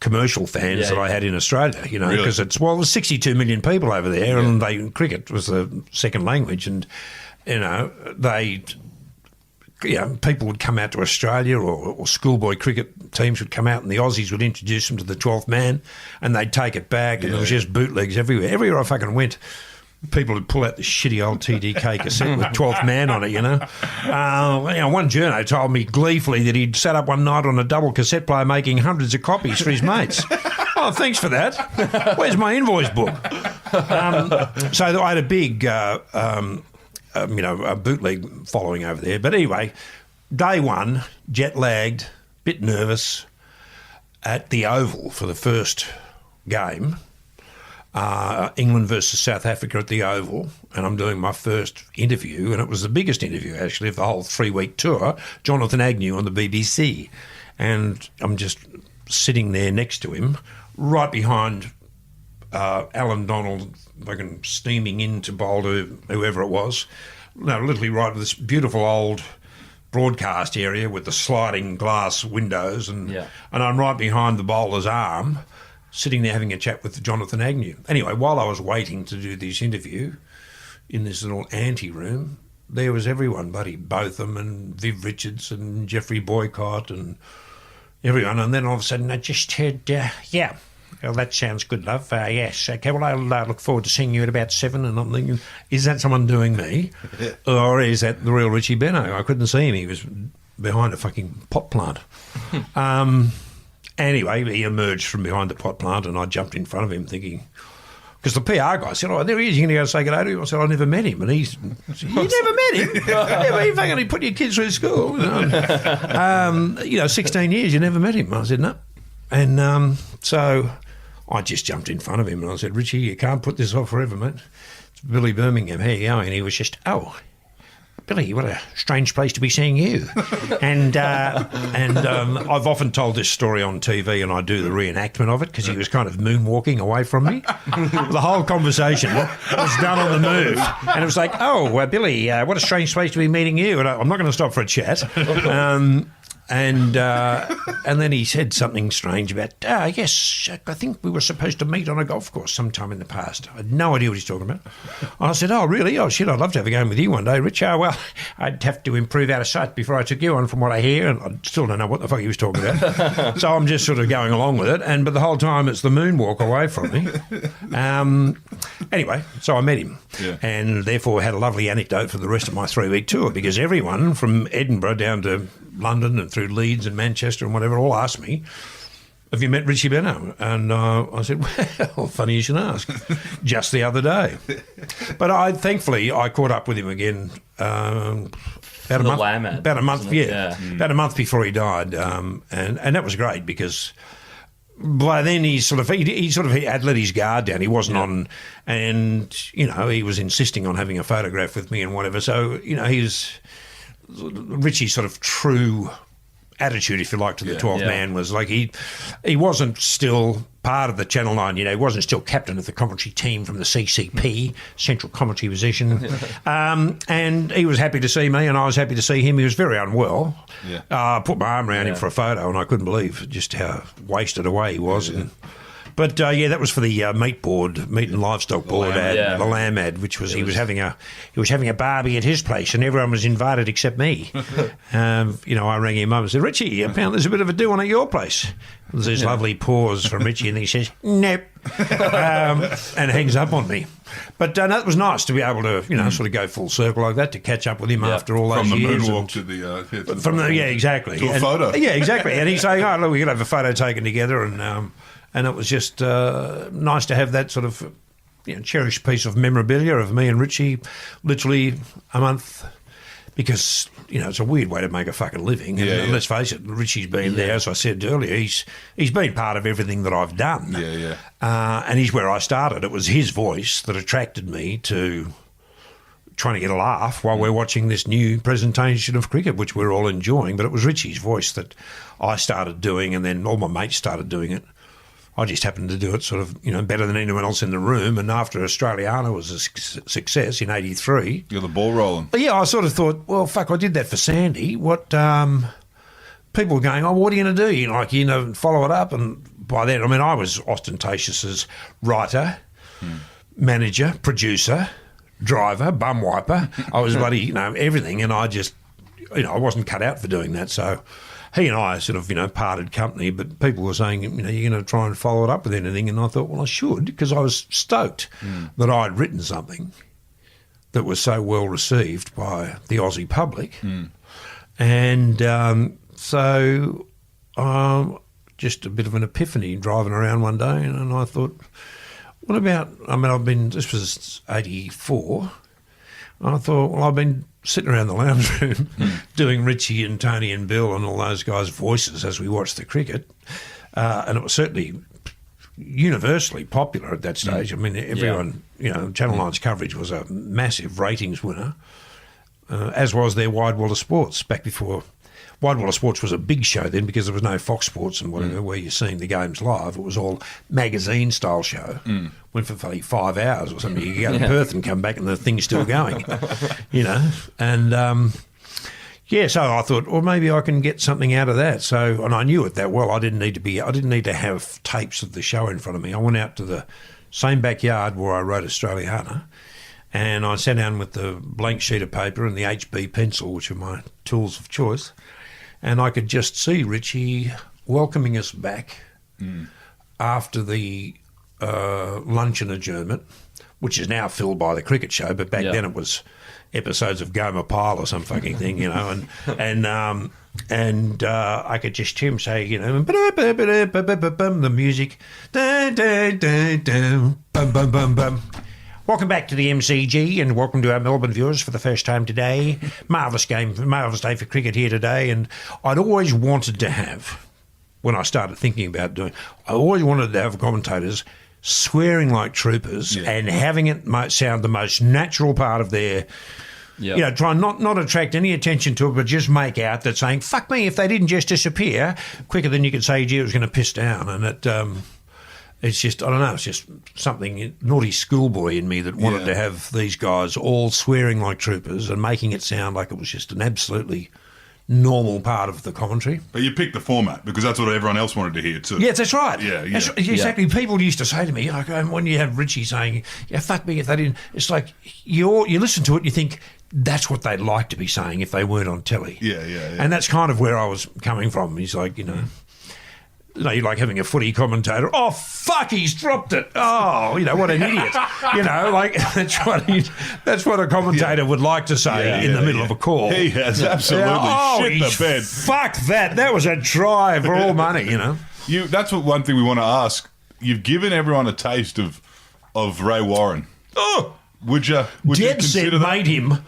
commercial fans that I had in Australia, because it was 62 million people over there, and cricket was the second language, and people would come out to Australia, or schoolboy cricket teams would come out, and the Aussies would introduce them to the 12th man, and they'd take it back, and there was just bootlegs everywhere. Everywhere I fucking went, people would pull out the shitty old TDK cassette with 12th man on it, one journo told me gleefully that he'd sat up one night on a double cassette player making hundreds of copies for his mates. Oh, thanks for that. Where's my invoice book? So I had a big, a bootleg following over there. But anyway, day one, jet-lagged, bit nervous, at the Oval for the first game. England versus South Africa at the Oval, and I'm doing my first interview, and it was the biggest interview actually of the whole 3-week tour, Jonathan Agnew on the BBC, and I'm just sitting there next to him, right behind Alan Donald, fucking steaming in to bowl to whoever it was, literally right with this beautiful old broadcast area with the sliding glass windows, and I'm right behind the bowler's arm, sitting there having a chat with Jonathan Agnew. Anyway, while I was waiting to do this interview in this little ante-room, there was everyone, Buddy Botham and Viv Richards and Jeffrey Boycott and everyone. And then all of a sudden I just heard, well, that sounds good, love. Yes, okay, well, I'll look forward to seeing you at about 7. And I'm thinking, is that someone doing me? Or is that the real Richie Benno? I couldn't see him. He was behind a fucking pot plant. Anyway, he emerged from behind the pot plant, and I jumped in front of him thinking, because the PR guy said, there he is, you're going to go say good day to him? I said, I never met him. And he said, you never met him? Yeah, but you fucking put your kids through school. 16 years, you never met him. I said, no. And so I just jumped in front of him, and I said, Richie, you can't put this off forever, mate. It's Billy Birmingham. How you going? And he was just, Billy, what a strange place to be seeing you. And I've often told this story on TV, and I do the reenactment of it because he was kind of moonwalking away from me. The whole conversation was done on the move. And it was like, Billy, what a strange place to be meeting you. And I'm not going to stop for a chat. And then he said something strange about, yes, I think we were supposed to meet on a golf course sometime in the past. I had no idea what he's talking about. And I said, oh, really? Oh, shit, I'd love to have a game with you one day, Rich. Oh, well, I'd have to improve out of sight before I took you on from what I hear, and I still don't know what the fuck he was talking about. So I'm just sort of going along with it, but the whole time it's the moonwalk away from me. Anyway, so I met him, and therefore had a lovely anecdote for the rest of my 3-week tour, because everyone from Edinburgh down to London and through Leeds and Manchester and whatever all asked me, have you met Richie Benno? And I said, well, funny you should ask. Just the other day. But thankfully I caught up with him again about a month before he died. And that was great, because by then he had let his guard down. He wasn't on, and, he was insisting on having a photograph with me and whatever. So, Richie's sort of true attitude, if you like, to the 12th man was like he wasn't still part of the Channel 9, he wasn't still captain of the commentary team from the CCP, central commentary position. And he was happy to see me, and I was happy to see him. He was very unwell. I put my arm around him for a photo, and I couldn't believe just how wasted away he was. But that was for the meat and livestock board ad, the lamb ad, which was he was having a barbie at his place, and everyone was invited except me. I rang him up and said, Richie, apparently there's a bit of a do on at your place. There's this lovely pause from Richie, and he says, nope, and hangs up on me. But that was nice to be able to, sort of go full circle like that, to catch up with him after all those years. From the moonwalk to the exactly. To a photo. Yeah, exactly. And he's saying, oh, look, we could have a photo taken together, and it was just nice to have that sort of cherished piece of memorabilia of me and Richie literally a month, because, it's a weird way to make a fucking living. And let's face it, Richie's been there, as I said earlier, he's been part of everything that I've done. And he's where I started. It was his voice that attracted me to trying to get a laugh while we're watching this new presentation of cricket, which we're all enjoying. But it was Richie's voice that I started doing, and then all my mates started doing it. I just happened to do it sort of, better than anyone else in the room. And after Australiana was a success in 83... You're the ball rolling. Yeah, I sort of thought, well, fuck, I did that for Sandy. What... people were going, oh, what are you going to do? Follow it up. And by then, I was ostentatious as writer, manager, producer, driver, bum wiper. I was bloody, everything. And I just, I wasn't cut out for doing that. So... he and I sort of, parted company, but people were saying, you're going to try and follow it up with anything. And I thought, well, I should, because I was stoked that I'd written something that was so well received by the Aussie public. And so just a bit of an epiphany driving around one day, and I thought, what about, this was 84, and I thought, well, I've been sitting around the lounge room doing Richie and Tony and Bill and all those guys' voices as we watched the cricket. And it was certainly universally popular at that stage. Everyone, Channel 9's coverage was a massive ratings winner, as was their Wide World of Sports back before. Wide World of Sports was a big show then, because there was no Fox Sports and whatever where you're seeing the games live. It was all magazine-style show. Went for 5 hours or something. You go to Perth and come back and the thing's still going, And, so I thought, well, maybe I can get something out of that. So, and I knew it that well. I didn't need to have tapes of the show in front of me. I went out to the same backyard where I wrote Australiana, and I sat down with the blank sheet of paper and the HB pencil, which are my tools of choice. And I could just see Richie welcoming us back after the luncheon adjournment, which is now filled by the cricket show, but back then it was episodes of Gomer Pyle or some fucking thing, and I could just hear him say, the music, bum bum bum bum. Welcome back to the MCG, and welcome to our Melbourne viewers for the first time today. Marvellous day for cricket here today. And I'd always wanted to have, when I started thinking about doing, I always wanted to have commentators swearing like troopers and having it sound the most natural part of their, try and not attract any attention to it, but just make out that saying, fuck me, if they didn't just disappear quicker than you could say, gee, it was going to piss down. And it... it's just, I don't know, it's just something naughty schoolboy in me that wanted to have these guys all swearing like troopers and making it sound like it was just an absolutely normal part of the commentary. But you picked the format because that's what everyone else wanted to hear too. Yes, that's right. Yeah. Exactly. People used to say to me, like, when you have Richie saying, "Yeah, fuck me if they didn't," it's like you listen to it, and you think that's what they'd like to be saying if they weren't on telly. Yeah. And that's kind of where I was coming from. He's like, you you're like having a footy commentator. Oh, fuck, he's dropped it. Oh, what an idiot. Like that's what a commentator would like to say in the middle of a call. He has absolutely shit the bed. Fuck that. That was a try for all money, That's one thing we want to ask. You've given everyone a taste of Ray Warren. Oh, would you consider that? Made him,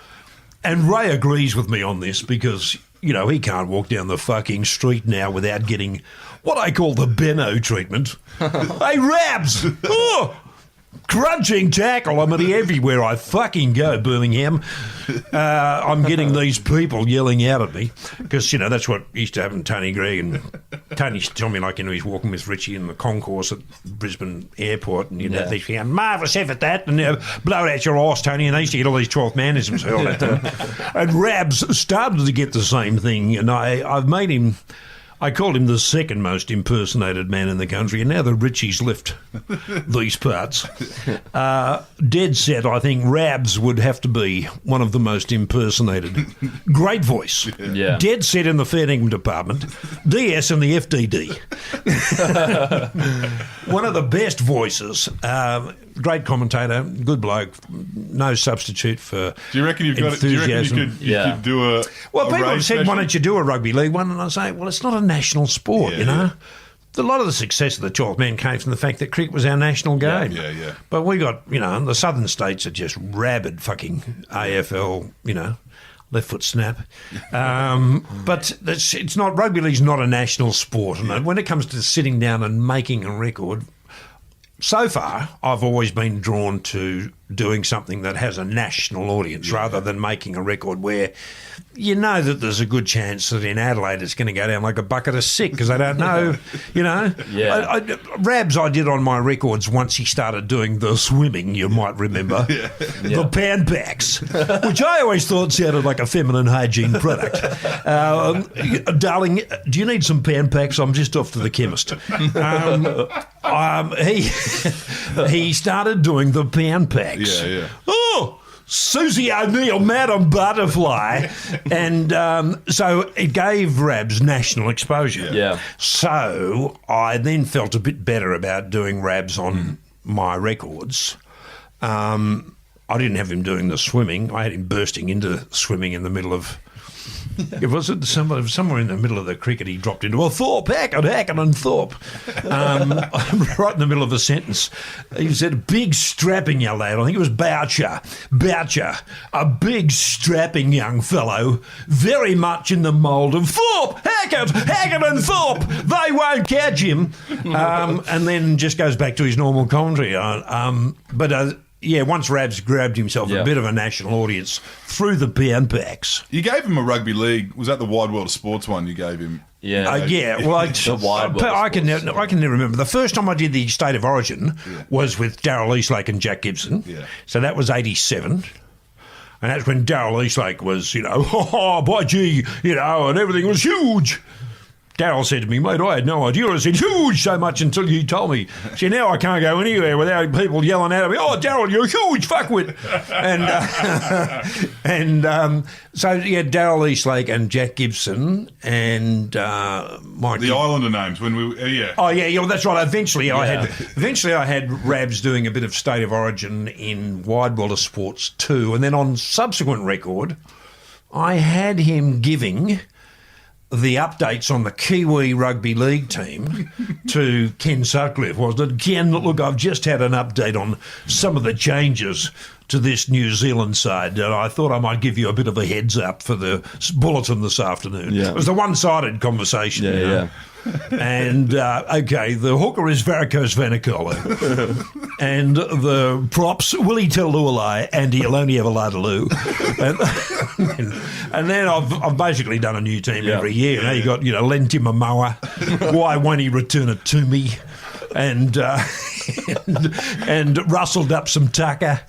and Ray agrees with me on this because, he can't walk down the fucking street now without getting what I call the Benno treatment. Hey, Rabs! Oh, crunching tackle. I'm everywhere I fucking go, Birmingham. I'm getting these people yelling out at me because, that's what used to happen to Tony Gregg. And Tony used to tell me, like, he's walking with Richie in the concourse at Brisbane Airport and, have these marvellous effort that and blow it out your arse, Tony. And they used to get all these 12th manisms hurled at them. And Rabs started to get the same thing. And I've made him... I called him the second most impersonated man in the country, and now the Richies left these parts. Dead set, I think Rabs would have to be one of the most impersonated. Great voice. Yeah. Dead set in the fair dinkum department. DS in the FDD. One of the best voices. Great commentator, good bloke, no substitute for Do you reckon you could do a Well, a people have said, special? why don't you do a rugby league one? And I say, well, it's not a national sport, A lot of the success of the 12th man came from the fact that cricket was our national game. Yeah. But we got, the southern states are just rabid fucking AFL, left foot snap. But it's not, rugby league's not a national sport. And when it comes to sitting down and making a record, so far, I've always been drawn to doing something that has a national audience rather than making a record where that there's a good chance that in Adelaide it's going to go down like a bucket of sick because they don't know, Rabs I did on my records once he started doing the swimming, you might remember, the pan packs, which I always thought sounded like a feminine hygiene product. Darling, do you need some pan packs? I'm just off to the chemist. He started doing the pan packs. Yeah. Oh, Susie O'Neill, Madam Butterfly. And so it gave Rabs national exposure. Yeah. So I then felt a bit better about doing Rabs on my records. I didn't have him doing the swimming. I had him bursting into swimming in the middle of... It was somewhere in the middle of the cricket. He dropped into Thorpe, Hackett and Thorpe. Right in the middle of the sentence, he said, "A big strapping young lad." I think it was Boucher, a big strapping young fellow, very much in the mould of Thorpe, Hackett and Thorpe. They won't catch him. And then just goes back to his normal commentary. Once Rabs grabbed himself a bit of a national audience through the pan packs. You gave him a rugby league. Was that the Wide World of Sports one you gave him? Yeah. Well, I can never remember. The first time I did the State of Origin was with Darryl Eastlake and Jack Gibson. Yeah. So that was 87. And that's when Darryl Eastlake was, by gee, and everything was huge. Darryl said to me, "Mate, I had no idea." I said, "Huge so much until you told me." See, now I can't go anywhere without people yelling out at me, "Oh, Darryl, you're huge, fuckwit." So Darryl Eastlake and Jack Gibson and Mike. The Islander names when we Oh yeah, that's right. Eventually I had Rabs doing a bit of State of Origin in Wide World of Sports too, and then on subsequent record, I had him giving the updates on the Kiwi Rugby League team to Ken Sutcliffe, wasn't it? Ken, look, I've just had an update on some of the changes to this New Zealand side, and I thought I might give you a bit of a heads up for the bulletin this afternoon. Yeah. It was a one-sided conversation. Yeah. And, the hooker is varicose venicola. And the props, will he tell Lou a lie? And he'll only ever lie to Lou. And then I've basically done a new team every year. Now you got, Lenti Momoa. Why won't he return it to me? And rustled up some tucker.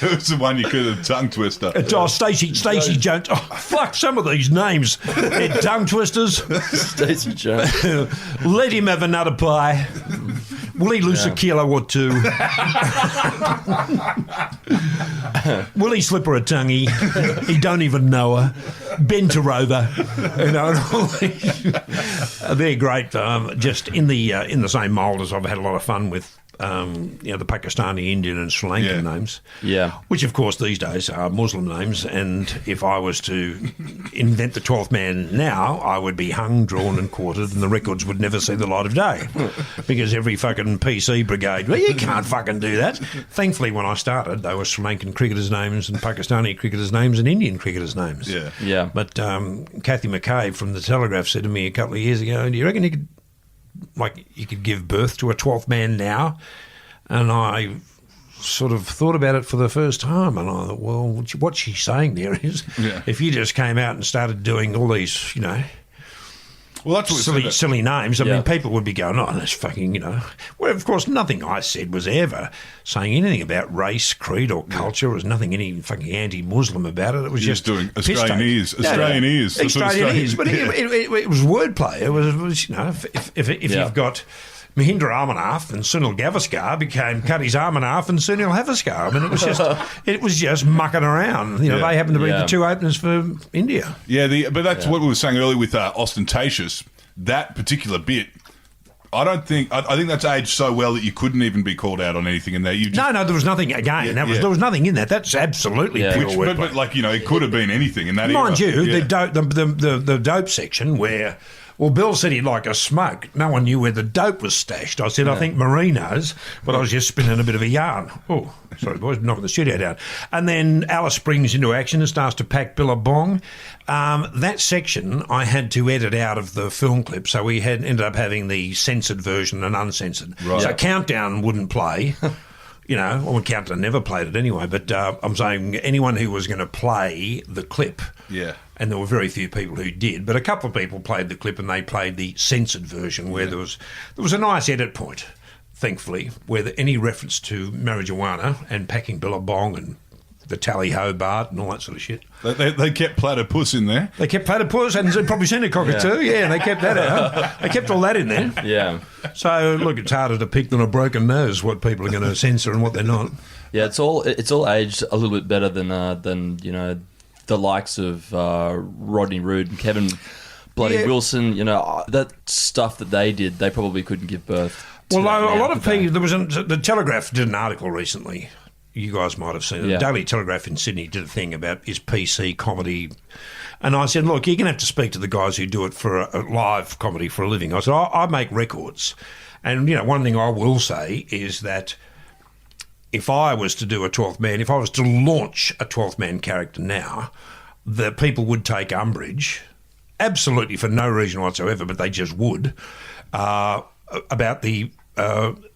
It was the one you could have tongue twister. Stacey Jones. Oh, fuck, some of these names. Tongue twisters. Stacey Jones. Let him have another pie. Will he lose a kilo or two? Will he slip her a tonguey? He don't even know her. Bend her over. You know, they're great. Just in the same mould as I've had a lot of fun with. The Pakistani, Indian and Sri Lankan names. Yeah. Which, of course, these days are Muslim names. And if I was to invent the 12th man now, I would be hung, drawn and quartered and the records would never see the light of day. Because every fucking PC brigade, well, you can't fucking do that. Thankfully, when I started, they were Sri Lankan cricketers' names and Pakistani cricketers' names and Indian cricketers' names. Yeah. Yeah. But Kathy McCabe from The Telegraph said to me a couple of years ago, do you reckon you could give birth to a 12th man now? And I sort of thought about it for the first time, and I thought, well, what she's saying there is, if you just came out and started doing all these, well, that's what silly names. I mean, people would be going, oh, that's fucking, Well, of course, nothing I said was ever saying anything about race, creed, or culture. There was nothing any fucking anti-Muslim about it. It was just doing Australianese. Australianese. But it was wordplay. It was if you've got Mahindra Amanaf and Sunil Gavaskar became Cutty's Amanaf and Sunil Gavaskar. I mean, it was just mucking around. They happened to be the two openers for India. Yeah, but that's what we were saying earlier with ostentatious. That particular bit, I think that's aged so well that you couldn't even be called out on anything in there. No, there was nothing again. There was nothing in that. That's absolutely pure wordplay. But it could have been anything in that. Mind you, the dope section where. Well, Bill said he'd like a smoke. No one knew where the dope was stashed. I said, I think Marino's, but I was just spinning a bit of a yarn. Oh, sorry, boys, knocking the studio down. And then Alice springs into action and starts to pack Billabong. That section I had to edit out of the film clip, so we ended up having the censored version and uncensored. Right. So Countdown wouldn't play. Countdown never played it anyway, but I'm saying anyone who was going to play the clip, and there were very few people who did, but a couple of people played the clip and they played the censored version where there was a nice edit point, thankfully, where any reference to marijuana and packing Billabong and the Tally Ho Bart and all that sort of shit. They kept Platypus in there. They kept Platypus and probably seen a cockatoo, and they kept that out. They kept all that in there. Yeah. So, look, it's harder to pick than a broken nose what people are going to censor and what they're not. Yeah, it's all aged a little bit better than the likes of Rodney Roode and Kevin Bloody Wilson. That stuff that they did, they probably couldn't give birth to. Well, a lot of people. The Telegraph did an article recently. You guys might have seen it. The Daily Telegraph in Sydney did a thing about is PC comedy. And I said, look, you're going to have to speak to the guys who do it for a live comedy for a living. I said, I make records. And, one thing I will say is that if I was to do a 12th man, if I was to launch a 12th man character now, the people would take umbrage, absolutely for no reason whatsoever, but they just would, about the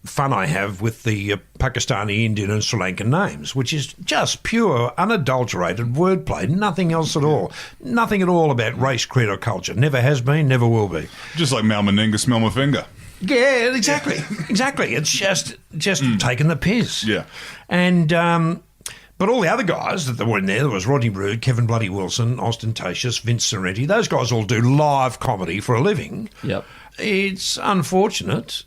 fun I have with the Pakistani, Indian and Sri Lankan names, which is just pure, unadulterated wordplay, nothing else at all. Nothing at all about race, creed or culture. Never has been, never will be. Just like Mal Meninga, smell my finger. Yeah, exactly. Exactly. It's just taking the piss. Yeah. And but all the other guys that were in there was Rodney Roode, Kevin Bloody Wilson, Ostentatious, Vince Sorrenti. Those guys all do live comedy for a living. Yep. It's unfortunate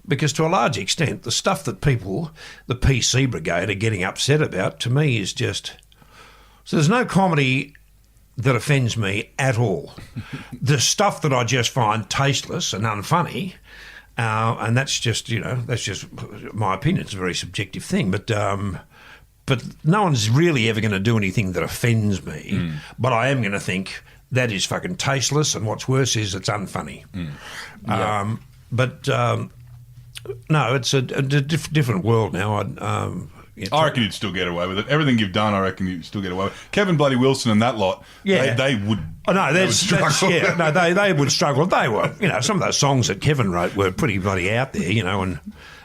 because to a large extent, the stuff that people, the PC brigade, are getting upset about, to me is just... So there's no comedy that offends me at all. The stuff that I just find tasteless and unfunny, and that's just, that's just my opinion. It's a very subjective thing, but no one's really ever going to do anything that offends me. But I am going to think that is fucking tasteless, and what's worse is it's unfunny. No, it's a different world now. I reckon you'd still get away with it. Everything you've done, I reckon you'd still get away with it. Kevin Bloody Wilson and that lot, they would Oh no, they would struggle. They were, some of those songs that Kevin wrote were pretty bloody out there,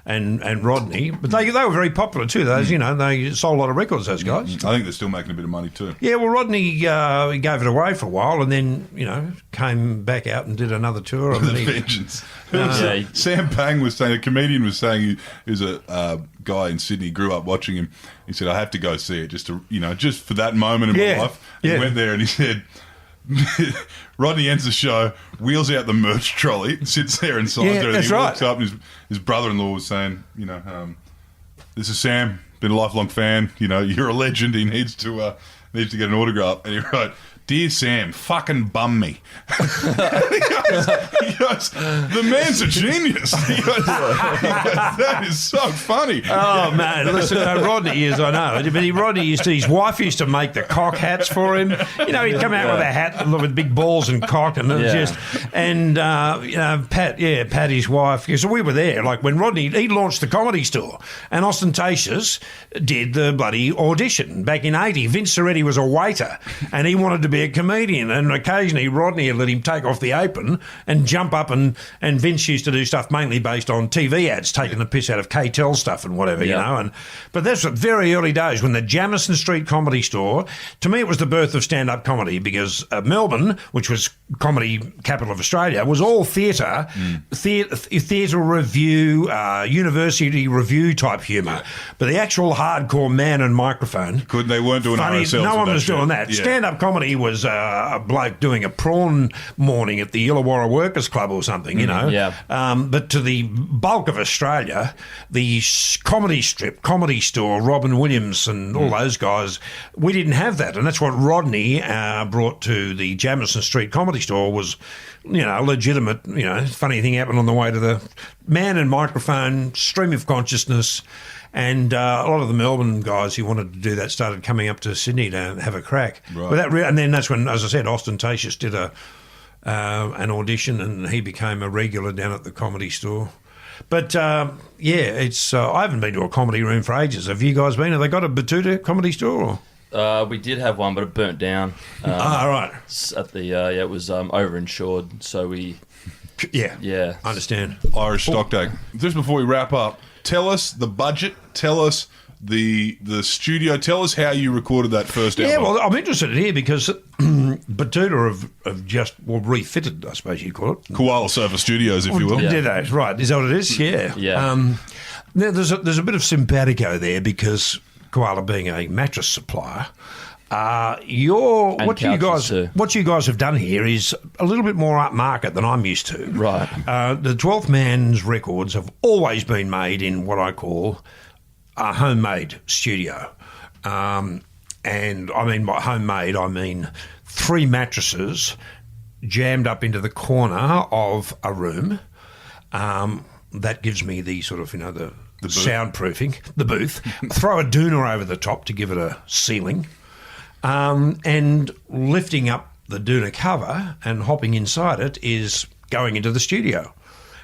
and Rodney, but they were very popular too. Those, they sold a lot of records. Those guys. I think they're still making a bit of money too. Yeah, well, Rodney he gave it away for a while, and then came back out and did another tour. And then Vengeance. Sam Pang was saying, a comedian was saying, he was a guy in Sydney, grew up watching him. He said, "I have to go see it just to, just for that moment in my life." He went there and he said, Rodney ends the show, wheels out the merch trolley, sits there and signs everything. He walks up and his brother-in-law was saying, "This is Sam, been a lifelong fan. You're a legend. He needs to get an autograph." And he wrote, "Dear Sam, fucking bum me." he goes, "The man's a genius." He goes, "That is so funny." Oh, man. Listen, Rodney is, I know. But his wife used to make the cock hats for him. He'd come out with a hat with big balls and cock and Pat, his wife. So we were there. Like when Rodney, he launched the Comedy Store and Ostentatious did the bloody audition back in 80. Vince Soretti was a waiter and he wanted to be a comedian, and occasionally Rodney would let him take off the apron and jump up, and Vince used to do stuff mainly based on TV ads, taking the piss out of K-Tel stuff and whatever, but that's the very early days when the Jamison Street Comedy Store, to me it was the birth of stand-up comedy, because Melbourne, which was comedy capital of Australia, was all theatre review, university review type humour, but the actual hardcore man and microphone, they weren't doing RSLs. No one was doing that. Stand-up comedy was a bloke doing a prawn morning at the Illawarra Workers Club or something, but to the bulk of Australia, the comedy strip, Comedy Store, Robin Williams and all those guys, we didn't have that. And that's what Rodney brought to the Jamison Street Comedy Store was, a legitimate, funny thing happened on the way to the man and microphone, stream of consciousness. And a lot of the Melbourne guys who wanted to do that started coming up to Sydney to have a crack. Right. And then that's when, as I said, Ostentatious did an audition, and he became a regular down at the Comedy Store. But it's I haven't been to a comedy room for ages. Have you guys been? Have they got a Betoota Comedy Store? We did have one, but it burnt down. Right. At the it was overinsured, so we. Yeah. I understand. Irish stock take. Just before we wrap up, tell us the budget. Tell us the studio. Tell us how you recorded that first album. Yeah, well, I'm interested in here because Betoota have just refitted, I suppose you call it. Koala Surfer Studios, if you will. Did they? Right. Is that what it is? Yeah. Yeah. Now, there's a bit of simpatico there because Koala being a mattress supplier, what you guys have done here is a little bit more upmarket than I'm used to. Right. The 12th Man's records have always been made in what I call a homemade studio. And I mean by homemade, I mean 3 mattresses jammed up into the corner of a room. That gives me the sort of, the soundproofing, the booth. Throw a doona over the top to give it a ceiling. And lifting up the doona cover and hopping inside it is going into the studio.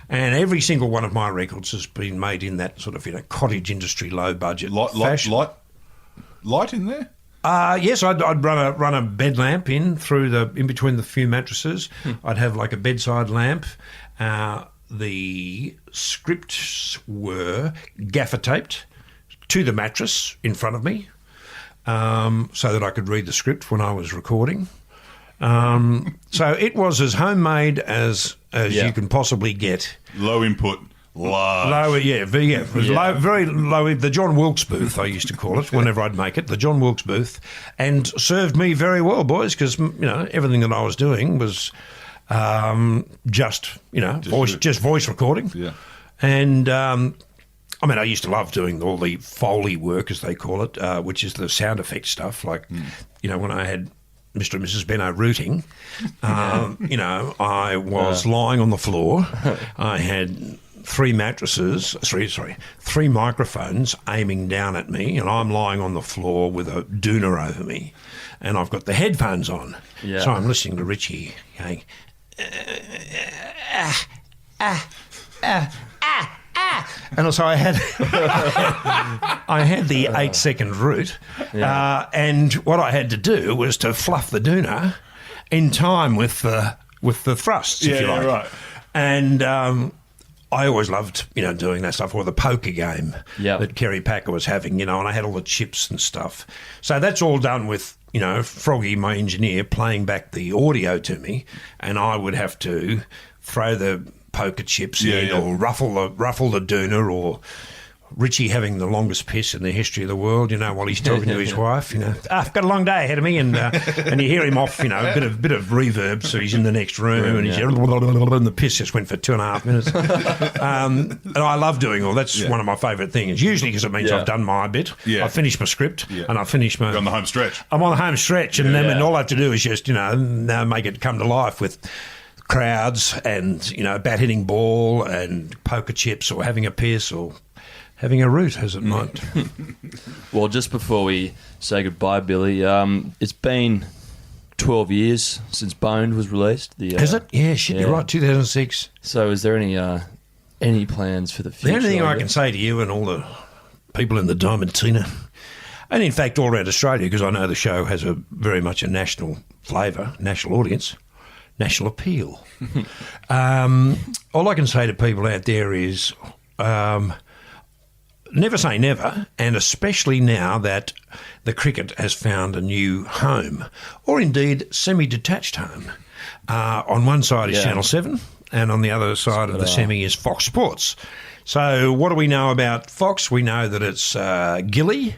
And every single one of my records has been made in that sort of cottage industry, low budget fashion. Light in there? Yes, I'd run a bed lamp in between the few mattresses. I'd have like a bedside lamp. The scripts were gaffer taped to the mattress in front of me, so that I could read the script when I was recording. So it was as homemade as you can possibly get. Low input, large. Very low. The John Wilkes booth, I used to call it, whenever I'd make it, the John Wilkes booth, and served me very well, boys, because everything that I was doing was just voice recording. Yeah, and. I used to love doing all the Foley work, as they call it, which is the sound effect stuff. Like, when I had Mr. and Mrs. Benno rooting, I was lying on the floor. I had 3 microphones aiming down at me, and I'm lying on the floor with a doona over me, and I've got the headphones on. Yeah. So I'm listening to Richie going, and so I had the 8-second route, and what I had to do was to fluff the doona in time with the thrusts, if you like. Right. And I always loved, doing that stuff, or the poker game that Kerry Packer was having, and I had all the chips and stuff. So that's all done with, Froggy, my engineer, playing back the audio to me, and I would have to throw the poker chips in, or ruffle the doona, or Richie having the longest piss in the history of the world, while he's talking to his wife, I've got a long day ahead of me, and you hear him off, a bit of reverb, so he's in the next room, and he's and the piss just went for 2.5 minutes. And I love doing all that's one of my favourite things. Usually because it means I've done my bit, I've finished my script, and I've finished my. You're on the home stretch. I'm on the home stretch, and then all I have to do is just now make it come to life with crowds and bat hitting ball and poker chips, or having a piss, or having a root, as it might. Well, just before we say goodbye, Billy, it's been 12 years since Boned was released. Is it? Yeah, shit, you're right, 2006. So is there any plans for the future? The only thing I can say to you and all the people in the Diamantina, and in fact all around Australia, because I know the show has very much a national flavour, national audience, national appeal. All I can say to people out there is... never say never, and especially now that the cricket has found a new home, or indeed semi-detached home. On one side is Channel 7, and on the other side of the semi is Fox Sports. So what do we know about Fox? We know that it's Gilly,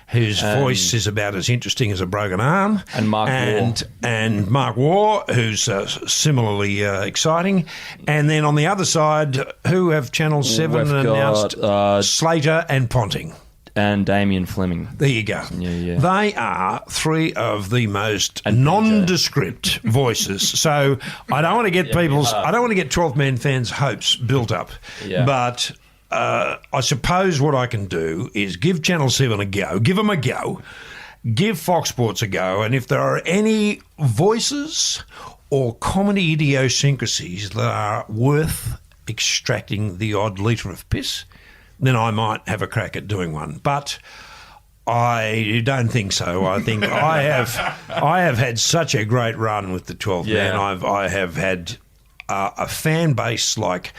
whose voice is about as interesting as a broken arm. And Mark Waugh. And Mark Waugh, who's similarly exciting. And then on the other side, who have Channel 7 announced? Slater and Ponting. And Damien Fleming. There you go. Yeah. They are three of the most nondescript voices. So I don't want to get I don't want to get 12-man fans' hopes built up. Yeah. But... I suppose what I can do is give Channel 7 a go, give them a go, give Fox Sports a go, and if there are any voices or comedy idiosyncrasies that are worth extracting the odd litre of piss, then I might have a crack at doing one. But I don't think so. I think I have had such a great run with the 12th man. I have had a fan base like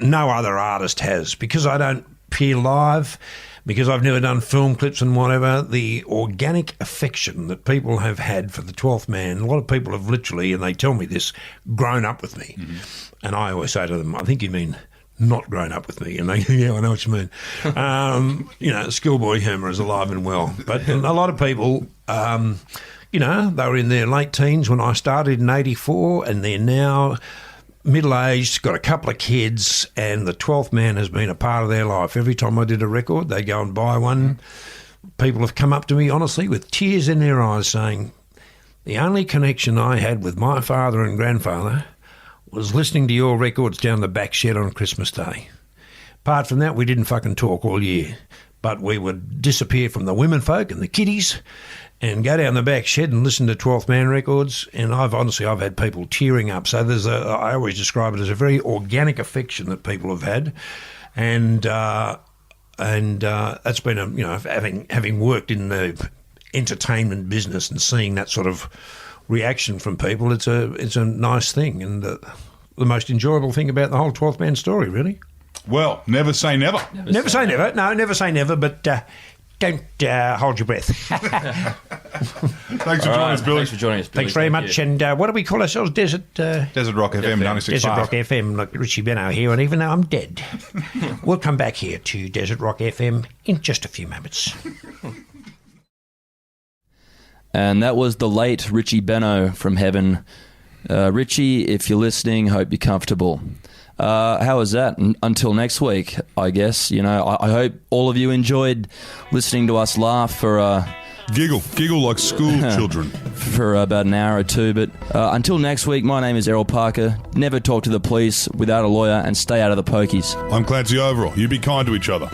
no other artist has, because I don't appear live, because I've never done film clips and whatever. The organic affection that people have had for the 12th man, a lot of people have literally, and they tell me this, grown up with me. Mm-hmm. And I always say to them, I think you mean not grown up with me. And they, yeah, I know what you mean. Schoolboy humour is alive and well. But a lot of people, they were in their late teens when I started in 84, and they're now... middle-aged, got a couple of kids, and the 12th man has been a part of their life. Every time I did a record, they go and buy one. People have come up to me, honestly, with tears in their eyes, saying, the only connection I had with my father and grandfather was listening to your records down the back shed on Christmas Day. Apart from that, we didn't fucking talk all year. But we would disappear from the women folk and the kiddies and go down the back shed and listen to 12th Man records, and I've had people tearing up. So I always describe it as a very organic affection that people have had, and that's been having worked in the entertainment business and seeing that sort of reaction from people. It's a nice thing, and the most enjoyable thing about the whole 12th Man story, really. Well, never say never. Never say never. No, never say never, but... don't hold your breath. Thanks for joining us, Billy. Thanks for joining us, Billy. Thanks very much. And what do we call ourselves? Desert Rock FM 96.5. Desert Rock FM, like Richie Benno here, and even though I'm dead, we'll come back here to Desert Rock FM in just a few moments. And that was the late Richie Benno from heaven. Richie, if you're listening, hope you're comfortable. How was that? Until next week, I guess. I hope all of you enjoyed listening to us laugh for... Giggle like school children. For about an hour or two. But until next week, my name is Errol Parker. Never talk to the police without a lawyer, and stay out of the pokies. I'm Clancy Overall. You be kind to each other.